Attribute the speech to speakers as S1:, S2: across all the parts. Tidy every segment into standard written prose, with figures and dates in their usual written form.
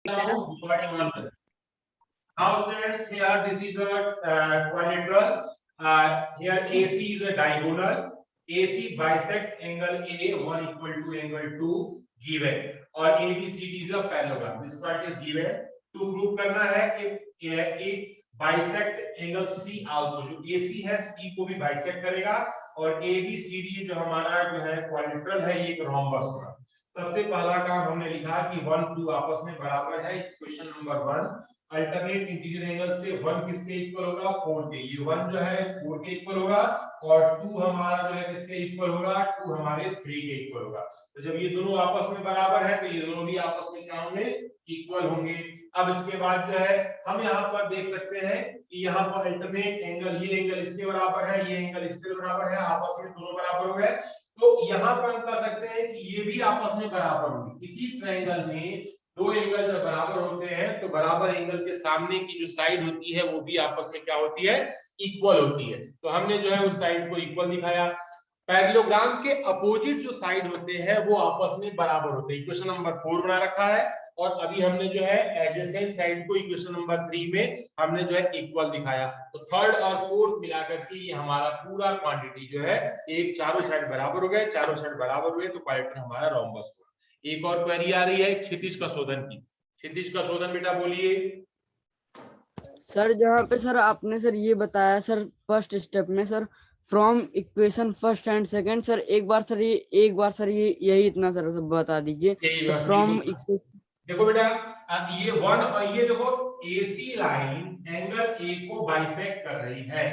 S1: Recording on. Now students, here this is a quadrilateral. Here AC is a diagonal. AC bisect angle A 1 equal to angle 2 given और ABCD is a parallelogram. This part is given. To prove करना है कि it bisect angle C also. जो AC है C को भी bisect करेगा और ABCD जो हमारा जो है quadrilateral है ये एक rhombus होगा. सबसे पहला काम हमने लिखा कि 1 2 आपस में बराबर है. Question number 1 alternate interior angle से 1 किसके इक्वल होगा 4 के. ये 1 जो है 4 के इक्वल होगा और 2 हमारा जो है किसके इक्वल होगा 2 हमारे 3 के इक्वल होगा. तो जब ये दोनों आपस में बराबर है तो ये दोनों भी आपस में क्या होंगे इक्वल होंगे. अब इसके बाद जो है हम यहाँ पर देख सकते हैं कि यहाँ पर अल्टरनेट एंगल ये एंगल इसके बराबर है ये एंगल इसके बराबर है आपस में दोनों बराबर हो गए. तो यहाँ पर हम कह सकते हैं कि ये भी आपस में बराबर होंगे. किसी ट्रायंगल में दो एंगल जब बराबर होते हैं तो बराबर एंगल के सामने की जो साइड होती है वो भी आपस में क्या होती है इक्वल होती है. तो हमने जो है उस साइड को इक्वल दिखाया. पैरेललोग्राम के अपोजिट जो साइड होते हैं वो आपस में बराबर होते हैं. इक्वेशन नंबर 4 बना रखा है और अभी हमने जो है एडजेसेंट साइड को इक्वेशन नंबर 3 में हमने जो है इक्वल दिखाया. तो थर्ड और फोर्थ मिलाकर के ये हमारा पूरा क्वांटिटी जो है एक चारों साइड बराबर हो गए. चारों साइड बराबर हुए तो क्वाड्रेटर हमारा रोम्बस हुआ. एक और क्वेरी आ रही है क्षितिज का शोधन की. क्षितिज का शोधन बेटा बोलिए
S2: सर. जहाँ पे सर आपने सर ये बताया सर फर्स्ट स्टेप में sir from equation first and second sir एक बार ये यही इतना सर बता दीजिए. फ्रॉम
S1: देखो बेटा ये 1 और ये देखो AC लाइन एंगल A को बाइसेक्ट कर रही है.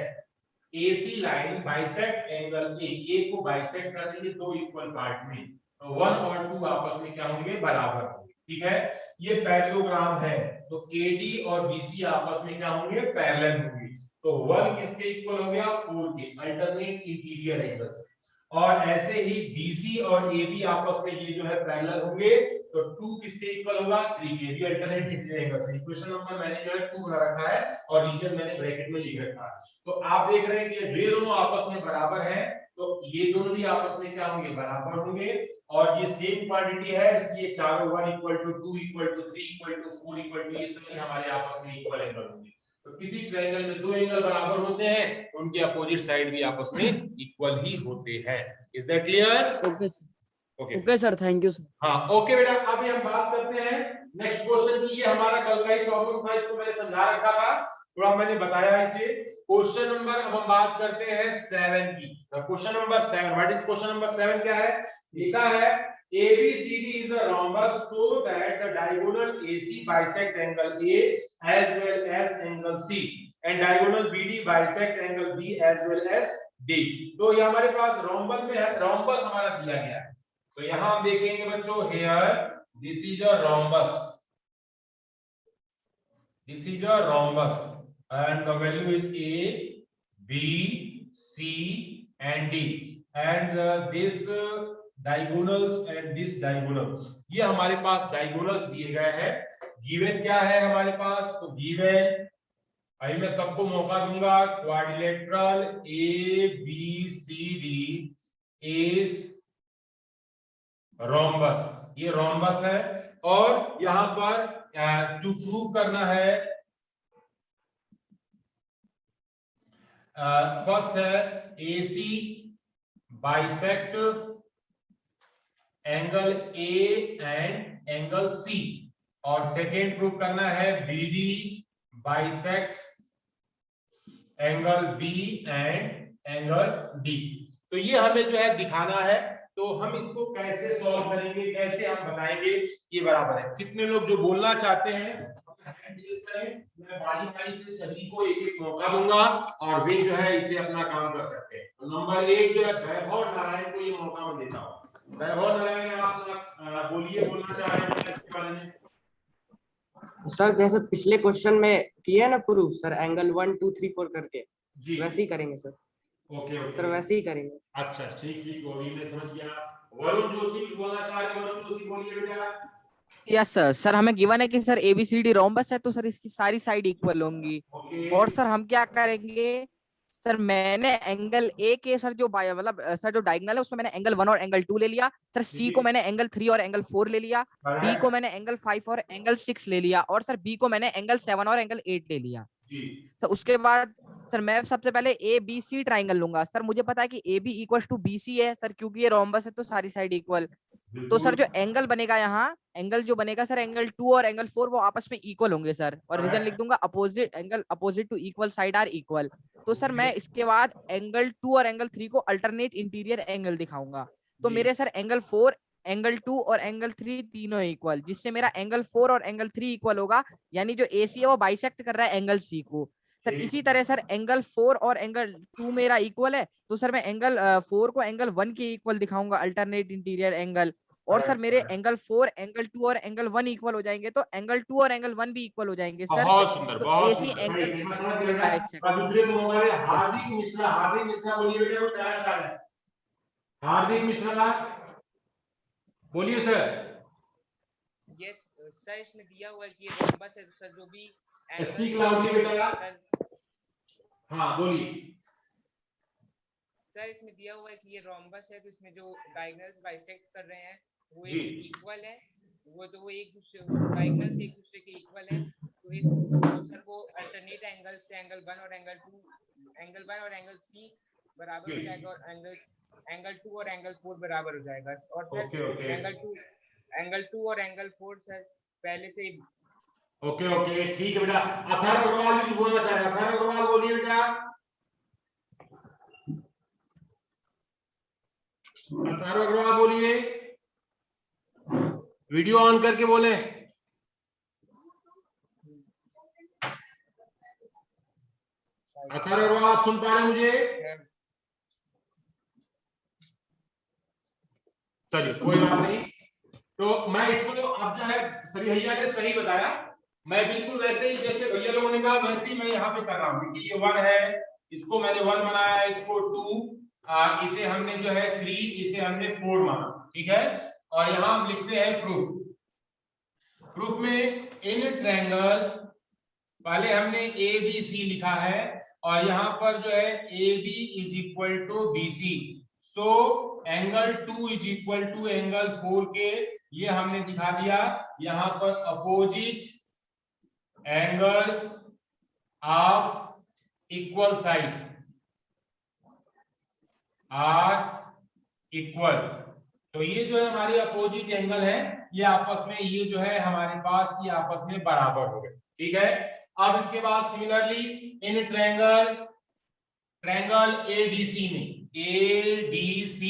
S1: AC line bisect angle A को बाइसेक्ट कर रही है दो इक्वल पार्ट में. तो 1 और 2 आपस में क्या होंगे बराबर होंगे. ठीक है. ये पैरेललोग्राम है तो AD और BC आपस में क्या होंगे पैरेलल होंगे. तो 1 किसके इक्वल हो गया 4 के अल्टरनेट इंटीरियर एंगल्स. और ऐसे ही BC और AB आपस में ये जो है पैरेलल होंगे तो 2 किसके इक्वल होगा 3 के. भी alternate interior angles. Equation number मैंने जो है 2 बना रखा है और रीजन मैंने ब्रैकेट में लिख रखा है. तो आप देख रहे हैं कि ये दोनों आपस में बराबर हैं तो ये दोनों भी आपस में क्या होंगे बराबर होंगे. और ये सेम क्वांटिटी है इसलिए चारों 1 equal to 2 equal to 3 equal to 4 equal to ये सभी हमारे आपस में इक्वल एंगल होंगे. तो किसी ट्रायंगल में दो एंगल बराबर होते हैं उनके अपोजिट साइड भी आपस में इक्वल ही होते हैं. Is that clear?
S2: Okay sir. Thank you sir.
S1: हाँ ओके बेटा. अभी हम बात करते हैं नेक्स्ट क्वेश्चन की. ये हमारा कल का ही प्रॉब्लम था. इसको मैंने समझा रखा था थोड़ा मैंने बताया इसे. क्वेश्चन नंबर अब हम बात करते हैं 7 की. Question number 7. What is question number 7? क्या है लिखा है ABCD is a rhombus so that the diagonal AC bisect angle A as well as angle C and diagonal BD bisect angle B as well as D. तो ये हमारे पास rhombus में है. Rhombus हमारा दिया गया है तो यहां हम देखेंगे बच्चों here this is a rhombus. This is a rhombus and the value is A, B, C and D and this diagonals and this diagonals. ये हमारे पास diagonals दिए गए हैं. गिवन क्या है हमारे पास तो गिवन अभी मैं सबको मौका दूंगा. Quadrilateral ABCD is rhombus. ये रोम्बस है और यहां पर जो प्रूव करना है फर्स्ट है AC bisect angle A and angle C और सेकेंड प्रूव करना है BD bisects angle B and angle D. तो ये हमें जो है दिखाना है. तो हम इसको कैसे सॉल्व करेंगे कैसे हम बताएंगे ये बराबर है. कितने लोग जो बोलना चाहते हैं मैं बारी-बारी से सभी को एक-एक मौका दूंगा और वे जो है इसे अपना काम कर सकते हैं. तो नंबर 1 जो है वैभव नारायण को ये मौका मैं देता हूं. वैभव नारायण आप बोलिए बोलना चाह रहे हैं इसके बारे में.
S2: सर जैसे पिछले क्वेश्चन में किया ना प्रूफ सर एंगल 1 2 3 4 करके वैसे ही करेंगे सर.
S1: ओके
S2: सर वैसे ही करेंगे.
S1: अच्छा ठीक ठीक वही मैं समझ गया. वरुण जोशी कुछ बोलना चाह रहे हैं. वरुण जोशी बोलिए बेटा.
S3: Yes sir. सर हमें गिवन है कि सर ABCD रोम्बस है तो सर इसकी सारी साइड इक्वल होंगी. और सर हम क्या करेंगे सर मैंने एंगल ए के सर जो मतलब सर जो डायगोनल है उसमें मैंने एंगल 1 और एंगल 2 ले लिया सर। सी को मैंने एंगल 3 और एंगल 4 ले लिया। डी को मैंने एंगल 5 और एंगल 6 ले लिया। और सर बी को मैंने एंगल 7 और एंगल 8 ले लिया। तो उसके बाद सर मैं सबसे पहले ए बी सी ट्राइंगल लूंगा। सर मुझे पता है कि A B equal to B C है सर, क्योंकि ये रोम्बस है तो सारी साइड इक्वल। तो सर जो एंगल बनेगा यहाँ, एंगल जो बनेगा सर एंगल 2 और एंगल 4 वो आपस में इक्वल होंगे सर। और रीजन लिख दूंगा opposite angle opposite to equal side are equal. तो सर मैं इसके बाद एंगल 2 और एंगल 3 को अल्टरनेट इंटीरियर एंगल दिखाऊंगा। तो मेरे सर एंगल 4 एंगल 2 और एंगल 3 तीनों इक्वल, जिससे मेरा एंगल 4 और एंगल 3 इक्वल होगा। यानी जो ए सी है वो बाइसेक्ट कर रहा है एंगल सी को। सर इसी तरह सर एंगल 4 और एंगल 2 मेरा इक्वल है, तो सर मैं एंगल 4 को एंगल 1 के इक्वल दिखाऊंगा अल्टरनेट इंटीरियर एंगल। और सर मेरे एंगल 4 एंगल 2 और एंगल 1 इक्वल हो जाएंगे, तो एंगल 2 और एंगल 1 भी इक्वल हो जाएंगे सर।
S1: बहुत सुंदर,
S3: तो
S1: बहुत
S3: एसी
S1: सुंदर,
S3: एंगल
S1: सही, मैं समझ गया बेटा।
S3: बाइसेक्ट।
S1: और दूसरे को हमारे
S3: यस
S1: हार्दिक मिश्रा बोलिए बेटा, वो क्या चाल है? हार्दिक मिश्रा बोलिए सर।
S4: यस सर, इसमें दिया हुआ है कि ये रोम्बस है, सर जो भी
S1: स्पीक लाउडली बेटा। हाँ बोलिए
S4: सर। इसमें दिया हुआ है कि ये रोम्बस है, तो इसमें जो डायगोनल्स बाइसेक्ट कर रहे हैं वो
S1: जी।
S4: इक्वल है। वो एक दूसरे डायगोनल्स एक दूसरे के इक्वल है। तो सर वो अल्टरनेट एंगल से एंगल 1 और एंगल 3 बराबर हो जाएगा, और एंगल 2 और एंगल 4 बराबर हो जाएगा। और सर एंगल 2 और एंगल 4 सर पहले से।
S1: ओके ठीक है बेटा। अथर्व अग्रवाल भी बोलना चाह रहे हैं, अथर्व अग्रवाल बोलिए बेटा। अथर्व अग्रवाल बोलिए, वीडियो ऑन करके बोले। अथर्व अग्रवाल आप सुन पा रहे हैं मुझे? चलिए कोई बात नहीं। तो मैं इसको अब जो है सभी भैया ने सही बताया, मैं बिल्कुल वैसे ही जैसे भैया लोगों ने कहा वैसे ही मैं यहाँ पे कर रहा हूँ। देखिए ये 1 है, इसको मैंने 1 बनाया, इसको 2, इसे हमने जो है 3, इसे हमने 4 माना, ठीक है। और यहाँ हम लिखते हैं प्रूफ में इन ट्रायंगल, पहले हमने ए बी सी लिखा है और यहाँ पर जो है A B is equal to B C. So angle 2 is equal to angle 4 के, ये हमने दिखा दिया। यहाँ पर opposite angle of equal side are equal. तो ये जो है हमारे अपोजिट एंगल है, ये आपस में ये जो है हमारे पास ये आपस में बराबर हो गए, ठीक है। अब इसके बाद सिमिलरली इन ट्रायंगल एडीसी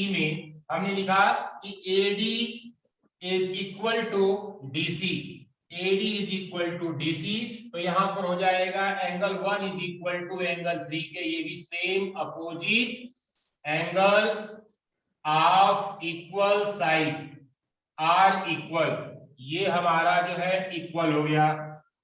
S1: में हमने लिखा कि AD is equal to DC, AD is equal to DC. तो यहां पर हो जाएगा angle 1 is equal to angle 3 के, ये भी same opposite angle of equal side are equal, ये हमारा जो है इक्वल हो गया।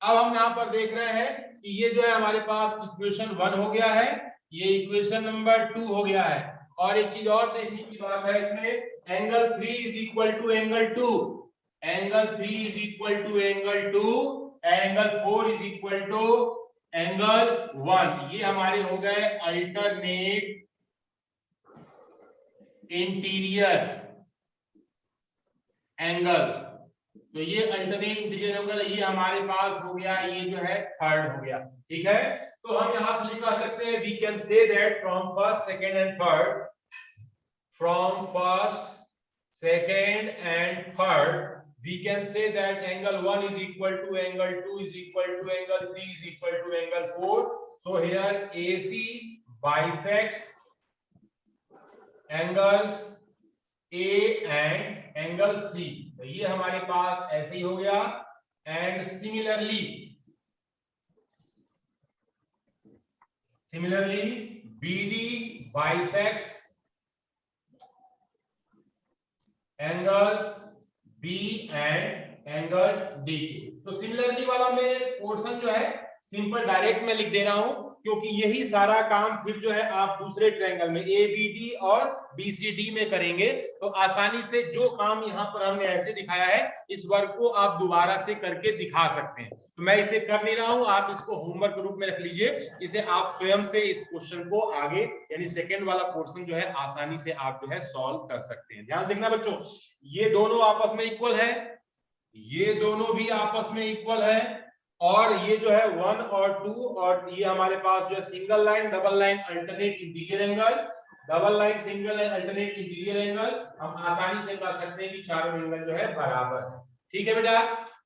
S1: अब हम यहां पर देख रहे हैं कि ये जो है हमारे पास इक्वेशन 1 हो गया है, ये इक्वेशन नंबर 2 हो गया है। और एक चीज और देखने की बात है इसमें, angle 3 is equal to angle 2, angle 3 is equal to angle 2, angle 4 is equal to angle 1। ये हमारे हो गए अल्टरनेट इंटीरियर एंगल। तो ये अल्टरनेट इंटीरियर एंगल ये हमारे पास हो गया, ये जो है थर्ड हो गया, ठीक है। तो हम यहां पर लिख सकते हैं, we can say that from first second and third, from first, second and third, we can say that angle 1 is equal to angle 2 is equal to angle 3 is equal to angle 4. So here AC bisects angle A and angle C. तो ये हमारे पास ऐसे ही हो गया। And similarly BD bisects angle B and angle D. तो similarly वाला में portion जो है सिंपल डायरेक्ट में लिख दे रहा हूं, क्योंकि यही सारा काम फिर जो है आप दूसरे ट्रायंगल में एबीडी और बीसीडी में करेंगे, तो आसानी से जो काम यहाँ पर हमने ऐसे दिखाया है इस वर्क को आप दोबारा से करके दिखा सकते हैं। तो मैं इसे कर नहीं रहा हूं, आप इसको होमवर्क रूप में रख लीजिए, इसे आप स्वयं से इस क्वेश्चन को आगे यानी सेकंड वाला पोर्शन जो है आसानी से आप जो है सॉल्व कर सकते हैं। ध्यान देखना बच्चों, ये दोनों आपस में इक्वल है, ये दोनों भी आपस में इक्वल है, और ये जो है 1 और 2, और ये हमारे पास जो है single line, double line, alternate interior angle, double line, single line, alternate interior angle, हम आसानी से कह सकते हैं कि चारों एंगल जो है बराबर है। ठीक है बेटा,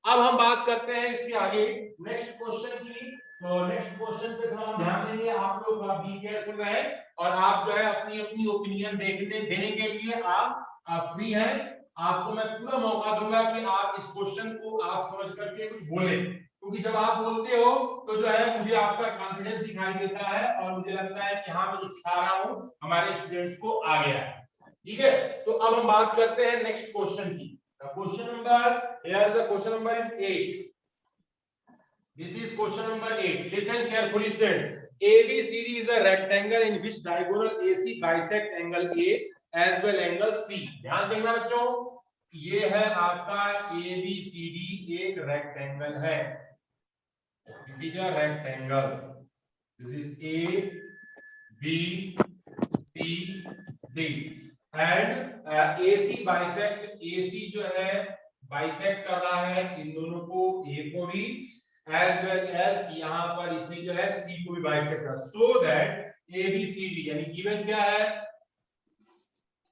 S1: अब हम बात करते हैं इसके आगे नेक्स्ट क्वेश्चन की। तो नेक्स्ट क्वेश्चन पे थोड़ा ध्यान देंगे, आप लोग बी केयरफुल रहे, और आप जो है अपनी अपनी ओपिनियन देने के लिए आप फ्री हैं। आपको मैं पूरा मौका दूंगा कि आप इस क्वेश्चन को आप समझ करके कुछ बोले, क्योंकि जब आप बोलते हो तो जो है मुझे आपका कॉन्फिडेंस दिखाई देता है, और मुझे लगता है कि हाँ मैं जो सिखा रहा हूँ हमारे स्टूडेंट्स को आ गया है। ठीक है, तो अब हम बात करते हैं नेक्स्ट क्वेश्चन की। Question number, here the question number is 8. This is question number 8. Listen carefully, students. ABCD is a rectangle in which diagonal AC bisect angle A as well angle C. ध्यान देना बच्चों, ये है आपका ABCD एक rectangle है। It is a rectangle. This is A, B, C, D. And AC bisect, AC जो है bisect कर रहा है इन दोनों को, A को भी, as well as यहाँ पर इसने जो है C को भी bisect कर, so that ABCD यानी given क्या है,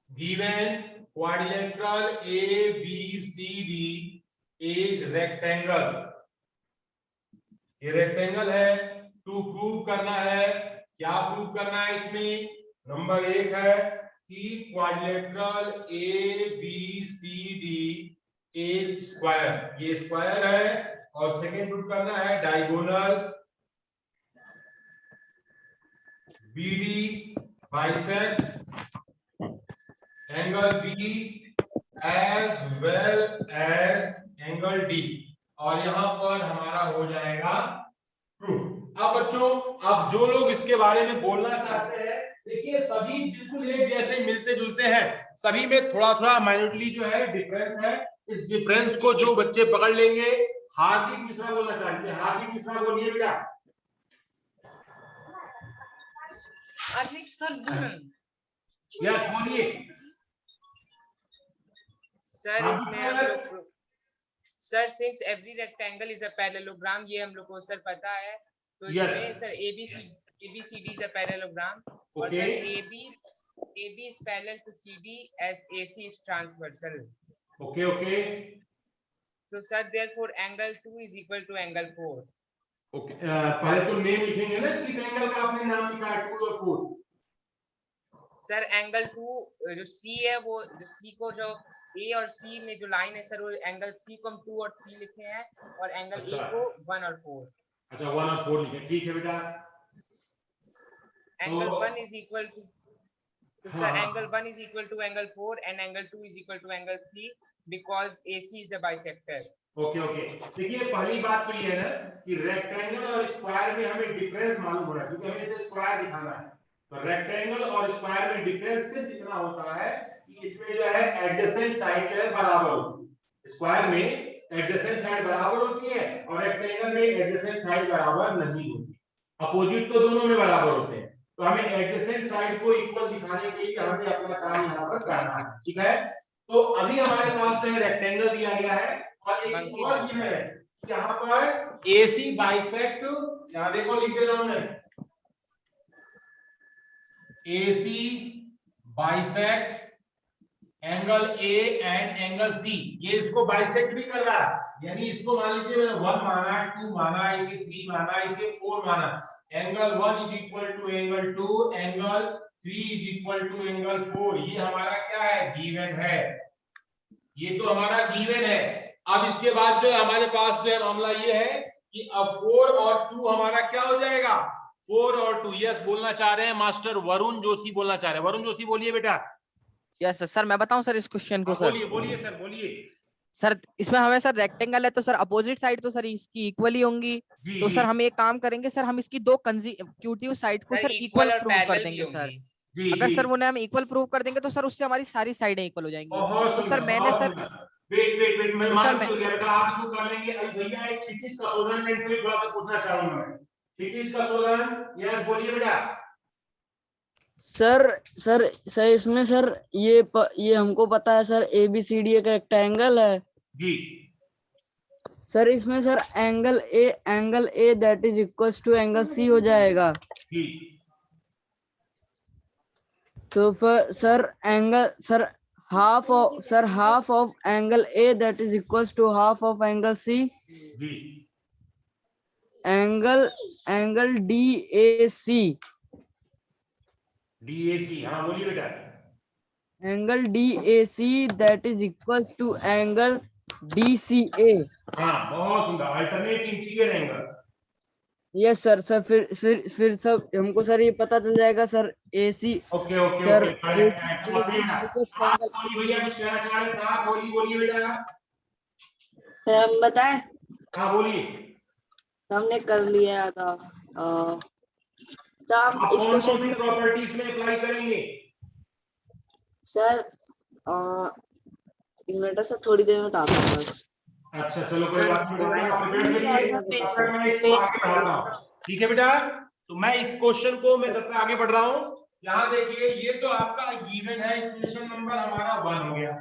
S1: given quadrilateral ABCD is rectangle, ये रेक्टेंगल है। टू प्रूव करना है, क्या प्रूव करना है इसमें, नंबर 1 है कि क्वाड्रिलेटरल ABCD इज स्क्वायर, ये स्क्वायर है, और सेकेंड प्रूव करना है diagonal BD bisects angle B as well as angle D, और यहां पर हमारा हो जाएगा प्रूफ। अब बच्चों, अब जो लोग इसके बारे में बोलना चाहते हैं, देखिए सभी बिल्कुल एक जैसे मिलते जुलते हैं, सभी में थोड़ा थोड़ा माइन्यूटली जो है डिफरेंस है। इस डिफरेंस को जो बच्चे पकड़ लेंगे, हार्दिक मिश्रा बोलना चाहिए, हार्दिक मिश्रा बोलिए बेटा। यस बोलिए
S4: सर। इसमें हम लोग sir since every rectangle is a parallelogram, ये हम लोग को सर पता है, तो इसमें sir ABCD is a parallelogram, और sir AB is parallel to CD as AC is transversal.
S1: Okay.
S4: So sir, therefore angle 2 is equal to angle 4.
S1: Okay. पहले तो नेम लिखेंगे ना, किस एंगल का आपने नाम लिखा है 2 और 4?
S4: सर एंगल 2 जो C है, वो जो C को जो A और C में जो लाइन है सर, वो एंगल C को हम 2 और 3 लिखे हैं, और एंगल A को 1 और 4।
S1: अच्छा 1 और 4 लिखे, ठीक है बेटा।
S4: Angle 1 is equal to sir, angle 1 is equal to angle 4 and angle 2 is equal to angle 3 because AC is a bisector.
S1: Okay. देखिए पहली बात तो ये है ना कि रेक्टेंगल और स्क्वायर में हमें डिफरेंस मालूम हो रहा है, क्योंकि हमें इसे स्क्वायर दिखाना है। तो रेक्टेंगल और स्क्वायर में डिफरेंस कितना होता है कि इसमें जो है एडजेसेंट साइड जो है बराबर होती है। स्क्वायर में एडजेसेंट साइड बराबर होती है, और रेक्टेंगल में एडजेसेंट साइड बराबर नहीं होती, अपोजिट तो दोनों में बराबर होते हैं। तो हमें एडजेसेंट साइड को इक्वल दिखाने के लिए हमें अपना काम यहाँ पर करना है, ठीक है। तो अभी हमारे पास जो है रेक्टेंगल दिया गया है, और एक चीज और ये है यहाँ पर AC बाइसेक्ट, यहाँ देखो लिख दे रहा हूं मैं, AC bisect angle A and angle C, ये इसको बाइसेक्ट भी कर रहा है, यानी इसको मान लीजिए मैंने 1 माना, 2 माना, इसे 3 माना, इसे 4 माना। Angle 1 is equal to angle 2, angle 3 is equal to angle 4, ये हमारा क्या है, गिवन है, ये तो हमारा गिवन है। अब इसके बाद जो है हमारे पास जो है मामला ये है कि अब 4 और 2 हमारा क्या हो जाएगा, 4 और 2। यस बोलना चाह रहे हैं मास्टर वरुण जोशी, बोलना चाह रहे हैं, वरुण जोशी बोलिए बेटा।
S3: यस सर, मैं बताऊं सर इस क्वेश्चन को। सर
S1: बोलिए सर, बोलिए
S3: सर इसमें हमें सर रेक्टेंगल है तो सर अपोजिट साइड तो सर इसकी इक्वल ही होंगी।
S1: जी
S3: तो
S1: जी
S3: सर हम एक काम करेंगे सर, हम इसकी दो कंसेक्यूटिव साइड को
S4: सर
S3: सर
S4: इक्वल
S3: इक्वल
S4: और
S3: प्रूव कर
S4: पैरेलल भी
S3: देंगे सर।
S4: होंगी।
S1: जी
S3: अगर
S1: जी
S3: सर उन्हें हम इक्वल प्रूव कर देंगे तो सर उससे हमारी सारी साइडें इक्वल हो जाएंगी।
S1: बहुत
S3: तो सर
S1: सुंदर
S3: मैंने
S1: बहुत
S3: सर
S1: सुंदर। वेट वेट वेट, मैं
S3: तो सर
S1: मान
S3: मैं
S1: चुक गया बेटा, आप इसको कर लेंगे। अभी भैया एक क्षितिज का शोधन है, इनसे भी थोड़ा सा पूछना चाहूंगा मैं। क्षितिज का शोधन, यस बोलिए बेटा।
S2: सर सर इसमें सर ये हमको पता है सर ABCD एक रेक्टेंगल है
S1: जी
S2: सर। इसमें sir angle A that is equals to angle C हो जाएगा।
S1: जी
S2: तो फिर sir half of angle A that is equals to half of angle C।
S1: जी
S2: एंगल DAC
S1: DAC, हाँ बोलिए बेटा।
S2: Angle DAC that is equals to angle DCA।
S1: हाँ बहुत सुंदर, alternate interior angle.
S2: Yes sir फिर सब हमको सर ये पता चल जाएगा sir AC
S1: okay okay
S2: sir
S1: okay, correct correct, बहुत सही बेटा। आप बोलिए भैया, कुछ कहना चाह रहे थे आप, बोलिए बोलिए बेटा।
S5: सर हम बताएं,
S1: हाँ बोलिए।
S5: हमने कर लिया था। सर
S1: आप
S5: हम इस
S1: कौन
S5: क्वेश्चन
S1: कौन सी
S5: में
S1: प्रॉपर्टीज में अप्लाई करेंगे?
S5: सर एक मिनट सर, थोड़ी देर में बताता हूँ बस।
S1: अच्छा चलो कोई
S5: सर
S1: बात नहीं बेटा, आप प्रिपेयर
S5: नहीं
S1: करिए,
S5: आता
S1: तब तक मैं इसको
S5: पेज
S1: आगे बढ़ाता हूँ। ठीक है बेटा, तो मैं इस क्वेश्चन को मैं तब तक आगे बढ़ रहा हूँ। यहाँ देखिए, ये तो आपका गिवन है, इक्वेशन नंबर हमारा 1 हो गया।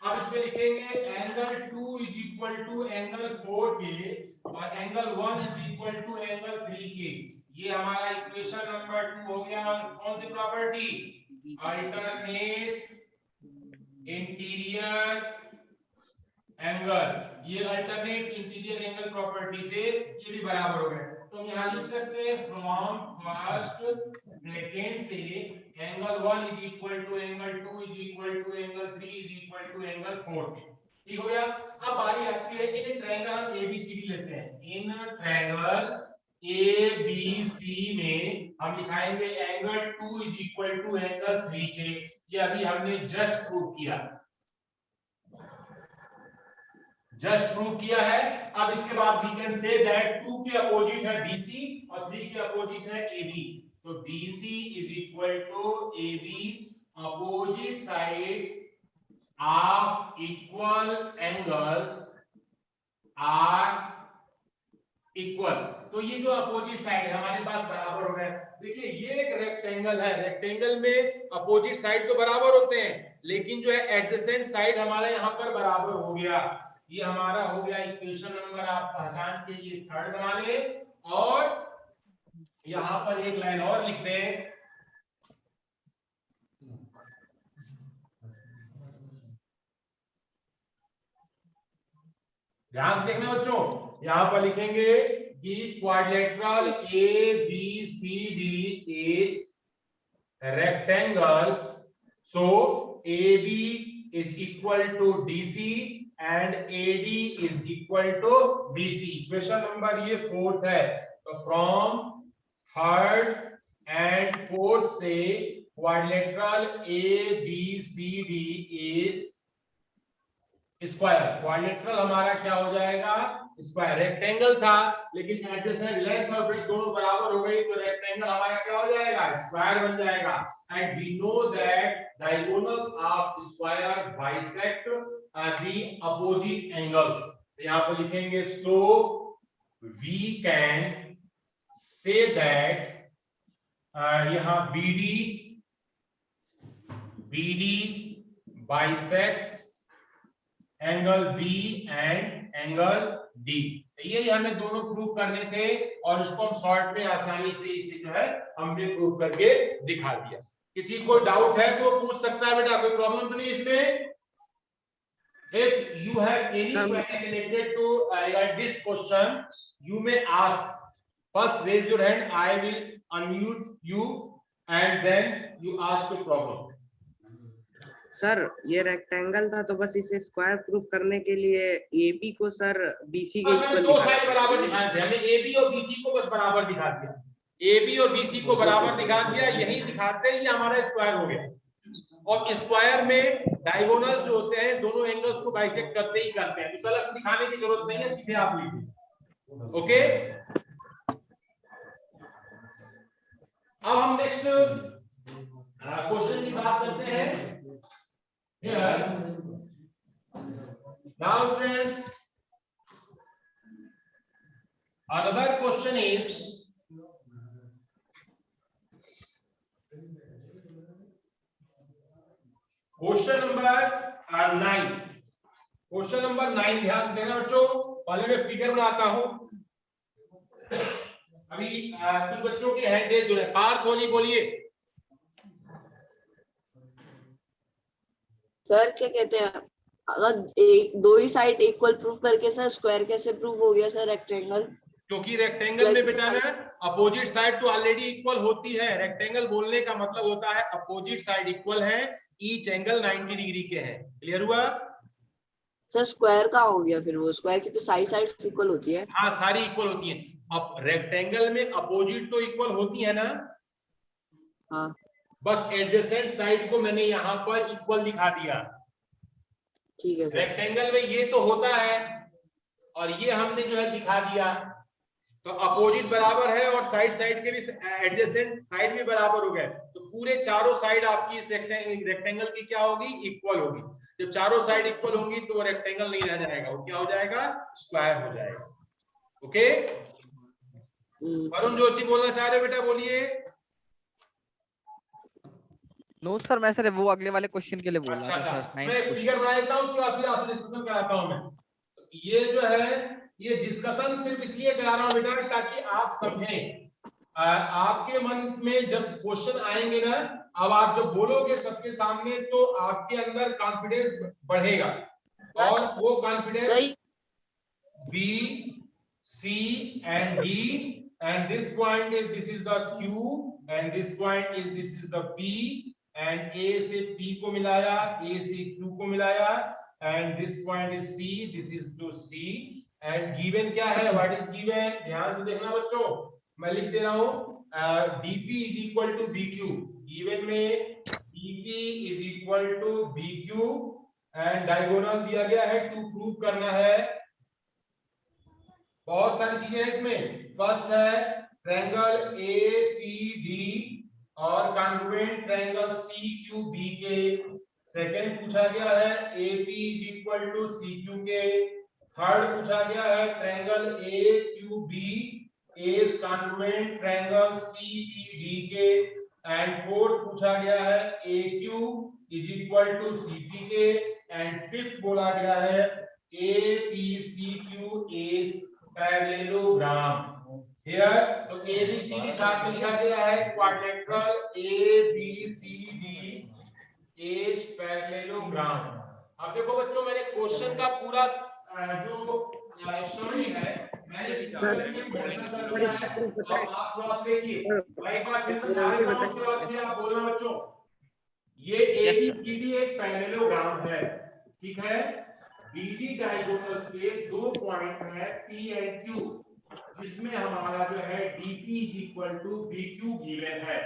S1: अब इसमें लिखेंगे angle 2 is equal to angle 4 के और angle 1 is equal to angle 3 के। ये हमारा इक्वेशन नंबर 2 हो गया। कौन सी प्रॉपर्टी? Alternate interior angle. ये अल्टरनेट इंटीरियर एंगल प्रॉपर्टी से ये भी बराबर हो गए। तो हम यहाँ लिख सकते हैं फ्रॉम फर्स्ट सेकंड से angle 1 is equal to angle 2 is equal to angle 3 is equal to angle 4 के। ठीक हो गया। अब बारी आती है, इन ट्रायंगल हम ABCD लेते हैं। इन ट्रायंगल ABC में हम लिखाएंगे angle 2 is equal to angle 3 के। ये अभी हमने जस्ट प्रूव किया, है। अब इसके बाद वी कैन से दैट 2 के अपोजिट है BC और 3 के अपोजिट है AB। तो BC is equal to AB, opposite sides of equal angle are equal. तो ये जो अपोजिट साइड है हमारे पास बराबर हो गए। देखिए ये एक रेक्टेंगल है, रेक्टेंगल में अपोजिट साइड तो बराबर होते हैं, लेकिन जो है एडजेसेंट साइड हमारा यहाँ पर बराबर हो गया। ये हमारा हो गया इक्वेशन नंबर, आप पहचान के लिए 3rd बना ले। और यहां पर एक लाइन और लिख दें, ध्यान से देखना बच्चों। यहां पर लिखेंगे कि quadrilateral ABCD is rectangle, so AB is equal to DC and AD is equal to BC। Equation number ये 4th है। तो फ्रॉम 3rd and 4th से quadrilateral ABCD is square. Quadrilateral हमारा क्या हो जाएगा? स्क्वायर। रेक्टेंगल था लेकिन एडजेसेंट लेंथ और ब्रेड्थ दोनों बराबर हो गई, तो रेक्टेंगल हमारा क्या हो जाएगा? स्क्वायर बन जाएगा। And we know that diagonals of square bisect the opposite angles। यहां पर लिखेंगे so we can say that यहां BD bisects angle B and angle D। ये हमें दोनों प्रूव करने थे और इसको हम शॉर्ट में आसानी से इसे जो है हमने प्रूव करके दिखा दिया। किसी को डाउट है तो पूछ सकता है बेटा, कोई प्रॉब्लम तो नहीं इसमें? If you have any query related to this question, you may ask. First, raise your hand. I will unmute you, and then you ask your problem.
S6: Sir ये रेक्टेंगल था तो बस इसे स्क्वायर प्रूफ करने के लिए AB को sir BC के इक्वल
S1: दो साइड बराबर दिखा दिया हमने, AB और BC को बस बराबर दिखा दिया। AB और BC को बराबर दिखा दिया, यही दिखाते ही हमारा स्क्वायर हो गया। और स्क्वायर में डायगोनल्स जो होते हैं दोनों एंगल्स को बाइसेक्ट करते ही करते हैं, तो अलग से दिखाने की जरूरत नहीं है, सीधे आप लिखिए। ओके, अब हम नेक्स्ट क्वेश्चन की बात करते हैं। Here, now students, another question is question number 9। Question number 9 ध्यान से देना बच्चों, पहले मैं फिगर बनाता हूं। अभी कुछ बच्चों के हैंड रेज हो रहे हैं। पार्थ होली बोलिए।
S5: सर क्या कहते हैं, अगर एक दो ही साइड इक्वल प्रूव करके सर स्क्वायर कैसे प्रूव हो गया सर रेक्टेंगल?
S1: क्योंकि रेक्टेंगल में बेटा ना अपोजिट साइड तो ऑलरेडी इक्वल होती है। रेक्टेंगल बोलने का मतलब होता है अपोजिट साइड इक्वल है, ईच एंगल 90 डिग्री के हैं। क्लियर हुआ?
S5: सर स्क्वायर का हो गया, फिर वो स्क्वायर की तो सारी साइड्स इक्वल होती है।
S1: हाँ, सारी इक्वल होती है। अब रेक्टेंगल में अपोजिट तो इक्वल होती है ना?
S5: हाँ
S1: बस एडजेसेंट साइड को मैंने यहाँ पर इक्वल दिखा दिया।
S5: ठीक है सर।
S1: रेक्टेंगल में ये तो होता है और ये हमने जो है दिखा दिया, तो अपोजिट बराबर है और साइड साइड के भी एडजेसेंट साइड भी बराबर हो गए, तो पूरे चारों साइड आपकी इस रेक्टेंगल की क्या होगी? इक्वल होगी। जब चारों साइड इक्वल होंगी तो वो रेक्टेंगल नहीं रह जाएगा, वो क्या हो जाएगा? स्क्वायर हो जाएगा। ओके, वरुण जोशी बोलना चाह रहे हो बेटा, बोलिए।
S3: नो सर, मैं सर वो अगले वाले क्वेश्चन के लिए बोल
S1: अच्छा
S3: रहा था
S1: अच्छा,
S3: सर,
S1: मैं
S3: 9th
S1: एक
S3: क्वेश्चन।
S1: फिगर बना देता हूं, उसके बाद फिर आपसे डिस्कशन कराता हूं मैं। ये जो है ये डिस्कशन सिर्फ इसलिए करा रहा हूं बेटा ताकि आप समझें। आपके मन में जब क्वेश्चन आएंगे ना, अब आप जब बोलोगे सबके सामने तो आपके अंदर कॉन्फिडेंस बढ़ेगा, और वो confidence B, C and D, and this point is this is the Q, and this point is this is the P, and A से P को मिलाया, A से Q को मिलाया, and this point is C, this is to C, and given क्या है? What is given? ध्यान से देखना बच्चों, मैं लिख दे रहा हूँ DP is equal to BQ। given में DP is equal to BQ and diagonal दिया गया है, टू प्रूव करना है। बहुत सारी चीजें हैं इसमें। फर्स्ट है ट्रायंगल APD और कॉन्ग्रुएंट ट्रायंगल CQB के। सेकंड पूछा गया है AP is equal to CQ के। थर्ड पूछा गया है triangle AQB is congruent triangle CPD के। एंड फोर्थ पूछा गया है AQ is equal to CP के। एंड फिफ्थ बोला गया है APCQ is पैरेललोग्राम। हियर तो ABCD साथ में लिखा गया है, क्वाड्रेंगल ABCD इज पैरेललोग्राम। अब देखो बच्चों, मैंने क्वेश्चन का पूरा जो समरी है मैंने मेंशन कर दिया है। अब आप क्रॉस देखिए, मैं एक बार फिर समझा देता हूं, उसके बाद फिर आप बोलना बच्चों। ये ABCD एक पैरेललोग्राम है, ठीक है? BD डायगोनल्स के दो पॉइंट है P एंड Q, जिसमें हमारा जो है DP equal to BQ given है,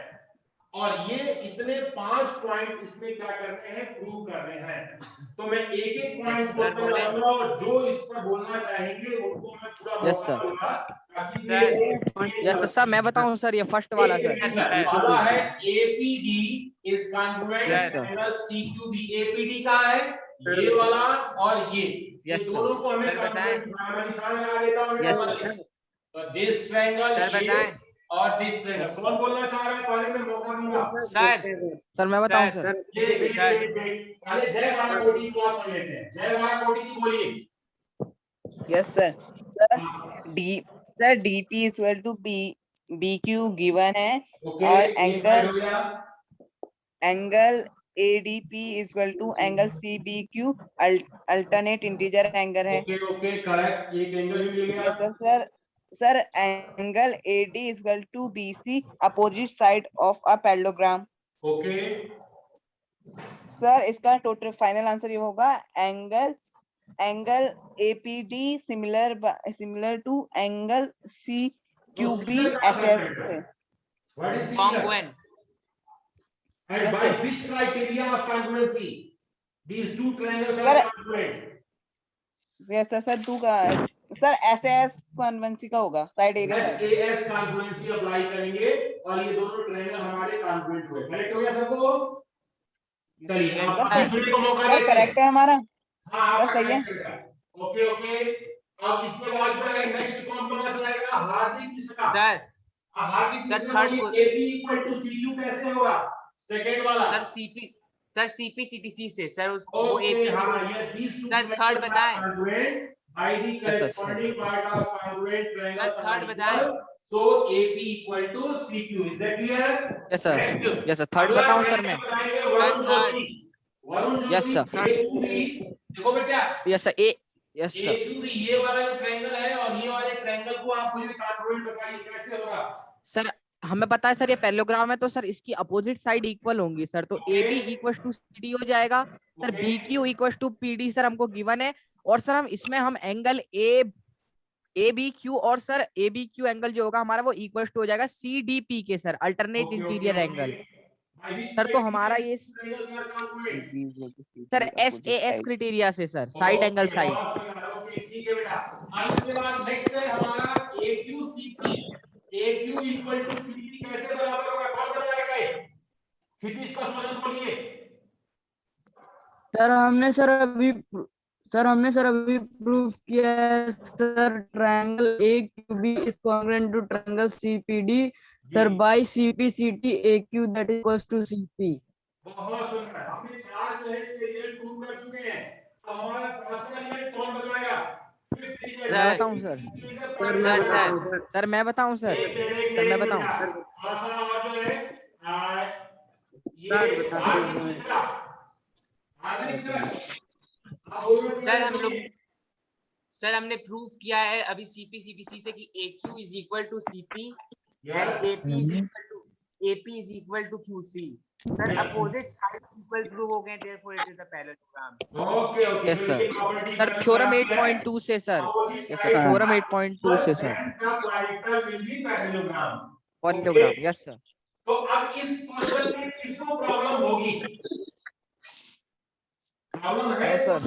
S1: और ये इतने 5 पॉइंट इसमें क्या करने हैं? प्रूव करने हैं। तो मैं एक एक पॉइंट बोलता जाऊंगा और जो इस पर बोलना चाहेंगे उनको मैं पूरा मौका दूंगा, ताकि
S3: यस सर, मैं बताऊं सर, ये फर्स्ट वाला सर
S1: पहला है APD is congruent triangle CQB। APD का है ये वाला और ये दोनों को हमें कॉन्ग्रुएंट निशान लगा देता हूं। तो दिस ट्रायंगल और दिस ट्रायंगल, कौन बोलना चाह रहा है? पहले मैं मौका दूंगा।
S3: सर मैं बताऊं सर।
S1: पहले जय वाला कोटी को सुन लेते हैं। जय वाला कोटी जी बोलिए।
S7: Yes sir. Sir DP equal to BQ given है, और angle ADP equal to angle CBQ alternate integer angle है।
S1: ओके करेक्ट, एक एंगल भी मिल गया।
S7: Sir angle AD equal to BC opposite side of a parallelogram.
S1: Okay
S7: sir इसका total final answer ये होगा, angle APD similar to angle CQB
S1: what is similar? and by which criteria of congruency these two triangles are
S7: Sir,
S1: congruent?
S7: yes sir two का sir SS कॉन्वेंसी का होगा side area
S1: Let's
S7: side
S1: AS congruency apply करेंगे और ये दोनों triangle हमारे congruent हुए। करेक्ट हो गया सबको? चलिए
S4: Yes,
S1: आप
S4: sir.
S1: दूसरे को मौका
S7: सर
S1: देते हैं।
S7: करेक्ट है हमारा
S1: हाँ आपका
S7: सही है।
S1: correct है। ओके ओके अब इसके बाद जो है नेक्स्ट कौन कौन जाएगा? हार्दिक मिश्रा।
S4: सर
S1: हार्दिक
S4: सर,
S1: मिश्रा
S4: third
S1: बोलिए AP इक्वल टू CQ कैसे होगा? सेकंड वाला।
S4: सर CP CTC से सर वो
S1: ओके
S4: AP
S1: हाँ ये these two
S4: सर थर्ड बताएं
S1: congruent by the
S3: Yes, sir.
S1: corresponding part of congruent triangles
S4: Sir,
S1: are
S4: third बताएं।
S1: equal. So AP equal to CQ. Is that clear?
S3: Yes sir,
S1: Next.
S3: Yes sir, third
S1: अगला
S3: बताऊं sir
S1: triangle
S3: मैं?
S1: बताएंगे Varun
S4: Sir, third.
S1: Joshi. Varun
S3: Yes,
S1: Joshi
S3: sir.
S1: A2B देखो बेटा
S3: yes sir, yes sir
S1: A2B ये वाला जो ट्रायंगल है और ये वाले ट्रायंगल को आप मुझे congruent बताइए कैसे होगा?
S3: सर। हमें पता है सर ये पैरेललोग्राम है तो सर इसकी अपोजिट साइड इक्वल होंगी सर, तो
S1: Okay.
S3: AB equal to CD हो जाएगा sir.
S1: Okay.
S3: BQ equal to PD sir हमको गिवन है, और सर हम इसमें हम एंगल ABQ और सर ABQ एंगल जो होगा हमारा वो इक्वल टू हो जाएगा CDP के sir, alternate
S1: Okay,
S3: interior
S1: okay,
S3: angle.
S1: okay. By which
S3: sir तो
S1: criteria
S3: हमारा ये
S1: these triangles are congruent?
S3: Sir SAS criteria से sir, side angle side.
S1: Okay ठीक है बेटा। अब इसके बाद नेक्स्ट है हमारा AQCP। AQ equal to CP कैसे बराबर होगा? कौन बताएगा ये? क्षितिज का सॉल्यूशन बोलिए।
S2: सर हमने सर अभी प्रूव किया है sir, triangle AQB is congruent to triangle CPD sir by CPCT AQ that equals to CP।
S1: बहुत सुंदर। हमने चार जो है इसके रिजल्ट प्रूव कर चुके हैं। अब हमारा पांचवा रिजल्ट कौन बताएगा?
S3: मैं बताऊं सर?
S6: सर मैं बताऊं सर।
S3: सर मैं बताऊं सर? सर मैं बताऊं?
S1: आशा और जो है ये
S6: सर बता
S1: हार्दिक
S6: दीजिए।
S1: मिश्रा। हार्दिक
S4: सर हमने प्रूव किया है अभी CP CTC से कि AQ is equal to CP
S1: Yes.
S4: and AP is equal to QC. Sir,
S1: Yes.
S4: opposite sides equal prove हो गए, therefore it is a parallelogram.
S1: Okay okay
S3: yes sir. Sir theorem 8.2 से sir, yes sir theorem 8.2 से sir, parallelogram. Yes sir.
S1: तो अब इस question में किसको problem होगी? प्रॉब्लम है
S3: no sir,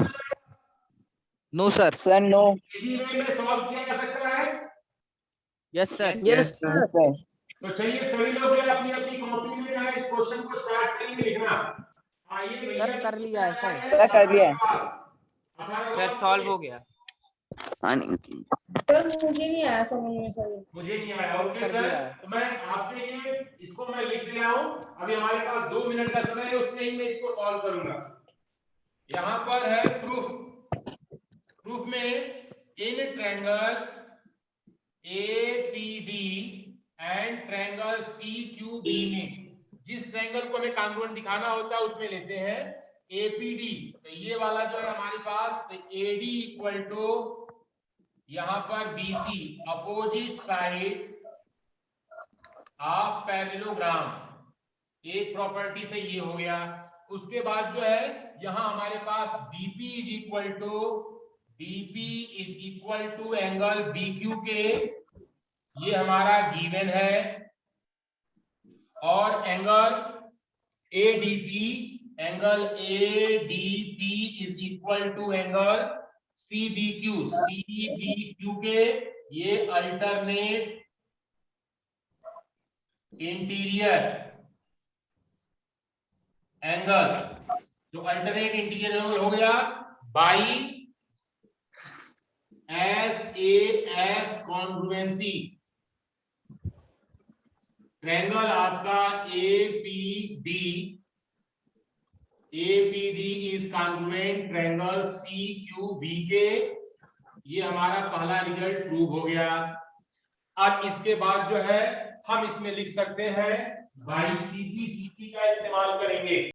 S3: no sir.
S7: Sir no
S1: इसी वे में सॉल्व किया जा सकता है।
S3: Yes sir.
S2: Yes sir.
S1: तो चलिए सभी लोग जो है अपनी अपनी कॉपी में जो है इस क्वेश्चन को स्टार्ट करिए लिखना। आइए भैया
S3: सर कर लिया है सर।
S7: सर कर लिया है।
S4: सर सॉल्व हो गया।
S8: सर मुझे नहीं आया समझ में सर।
S1: मुझे नहीं आया। ओके
S3: कर
S1: सर,
S3: दिया है।
S1: तो मैं आपके लिए इसको मैं लिख दे रहा हूं। अभी हमारे पास 2 मिनट का समय है, उसमें ही मैं इसको सॉल्व करूंगा। यहाँ पर है प्रूफ में in triangle APD and triangle CQB में जिस ट्रायंगल को हमें कॉन्ग्रुएंट दिखाना होता है उसमें लेते हैं APD। तो ये वाला जो है हमारे पास तो AD इक्वल टू यहाँ पर BC opposite side of parallelogram. एक प्रॉपर्टी से ये हो गया। उसके बाद जो है यहाँ हमारे पास DP is equal to angle BQ के, ये हमारा गिवन है, और angle ADP is equal to angle CBQ के, ये अल्टरनेट इंटीरियर एंगल। जो अल्टरनेट इंटीरियर एंगल हो गया बाई SAS कॉन्ग्रुएंसी। ट्रायंगल आपका APD is congruent triangle CQB के, ये हमारा पहला रिजल्ट प्रूव हो गया। अब इसके बाद जो है हम इसमें लिख सकते हैं बाई CPCT का इस्तेमाल करेंगे।